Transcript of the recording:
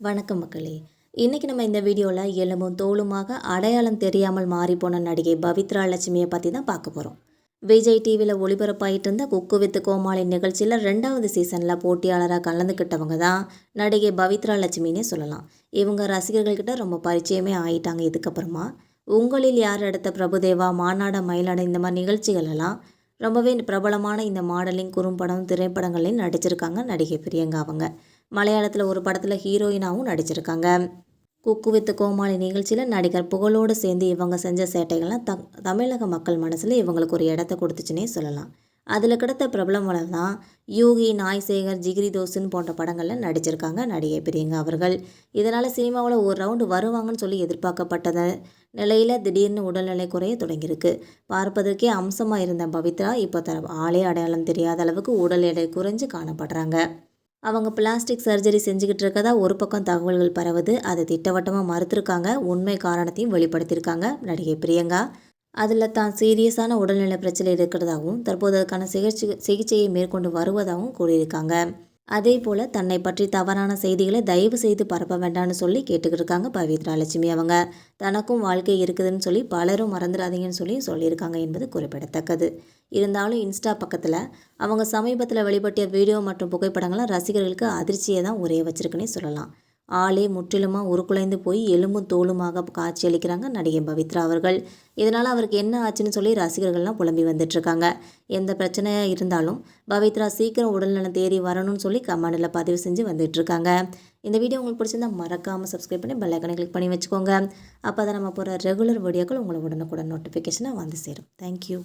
வணக்கம் மக்களே. இன்றைக்கி நம்ம இந்த வீடியோவில் எலும்பும் தோலுமாக அடையாளம் தெரியாமல் மாறிப்போன நடிகை பவித்ரா லட்சுமியை பற்றி தான் பார்க்க போகிறோம். விஜய் டிவியில் ஒளிபரப்பாயிட்டு இருந்த குக்கு வித் கோமாளி நிகழ்ச்சியில் 2வது சீசனில் போட்டியாளராக கலந்துக்கிட்டவங்க தான் நடிகை பவித்ரா லட்சுமின்னே சொல்லலாம். இவங்க ரசிகர்கள்கிட்ட ரொம்ப பரிச்சயமே ஆயிட்டாங்க. இதுக்கப்புறமா உங்களில் யார் எடுத்த பிரபுதேவா, மாநாட மயிலாட இந்த மாதிரி நிகழ்ச்சிகள் எல்லாம் ரொம்பவே பிரபலமான இந்த மாடலிங், குறும்படம், திரைப்படங்கள்லையும் நடிச்சிருக்காங்க நடிகை பிரியங்கா. அவங்க மலையாளத்தில் ஒரு படத்தில் ஹீரோயினாகவும் நடிச்சிருக்காங்க. குக்கு வித் கோமாளி நிகழ்ச்சியில் நடிகர் புகழோடு சேர்ந்து இவங்க செஞ்ச சேட்டைகள்லாம் தமிழக மக்கள் மனசில் இவங்களுக்கு ஒரு இடத்த கொடுத்துச்சுன்னே சொல்லலாம். அதில் கிடைத்த பிரபலமெல்லாம் தான் யூகி, நாய்சேகர், ஜிகிரி தோஸ்துன்னு போன்ற படங்களில் நடிச்சிருக்காங்க நடிகை பிரியங்கா அவர்கள். இதனால் சினிமாவில் ஒரு ரவுண்டு வருவாங்கன்னு சொல்லி எதிர்பார்க்கப்பட்டது நிலையில் திடீர்னு உடல்நிலை குறைய தொடங்கியிருக்கு. பார்ப்பதற்கே அம்சமாக இருந்த பவித்ரா இப்போ ஆளே அடையாளம் தெரியாத அளவுக்கு உடல் எடை குறைஞ்சு காணப்படுறாங்க. அவங்க பிளாஸ்டிக் சர்ஜரி செஞ்சுக்கிட்டு இருக்கதா ஒரு பக்கம் தகவல்கள் பரவுது. அதை திட்டவட்டமாக மறுத்திருக்காங்க. உண்மை காரணத்தையும் வெளிப்படுத்தியிருக்காங்க நடிகை பிரியங்கா. அதில் தான் சீரியஸான உடல்நல பிரச்சனை இருக்கிறதாகவும் தற்போது அதுக்கான சிகிச்சையை மேற்கொண்டு வருவதாகவும் கூறியிருக்காங்க. அதே போல் தன்னை பற்றி தவறான செய்திகளை தயவு செய்து பரப்ப வேண்டாம்னு சொல்லி கேட்டுக்கிட்டு இருக்காங்க பவித்ரா லட்சுமி. அவங்க தனக்கும் வாழ்க்கை இருக்குதுன்னு சொல்லி பலரும் மறந்துடாதீங்கன்னு சொல்லியிருக்காங்க என்பது குறிப்பிடத்தக்கது. இருந்தாலும் இன்ஸ்டா பக்கத்தில் அவங்க சமீபத்தில் வெளிப்பட்ட வீடியோ மற்றும் புகைப்படங்கள்லாம் ரசிகர்களுக்கு அதிர்ச்சியை தான் உரைய வச்சிருக்குன்னே சொல்லலாம். ஆளே முற்றிலுமாக உருக்குலைந்து போய் எலும்பும் தோலுமாக காட்சியளிக்கிறாங்க நடிகை பவித்ரா அவர்கள். இதனால் அவருக்கு என்ன ஆச்சுன்னு சொல்லி ரசிகர்கள்லாம் புலம்பி வந்துட்டுருக்காங்க. எந்த பிரச்சனையாக இருந்தாலும் பவித்ரா சீக்கிரம் உடல்நலம் தேறி வரணும்னு சொல்லி கமெண்டில் பதிவு செஞ்சு வந்துட்டுருக்காங்க. இந்த வீடியோ உங்களுக்கு பிடிச்சிருந்தால் மறக்காமல் சப்ஸ்கிரைப் பண்ணி பெல் ஐக்கானை கிளிக் பண்ணி வச்சுக்கோங்க. அப்போ தான் நம்ம போகிற ரெகுலர் வீடியோக்கள் உங்களை உடனுக்குடன் நோட்டிஃபிகேஷனாக வந்து சேரும். தேங்க்யூ.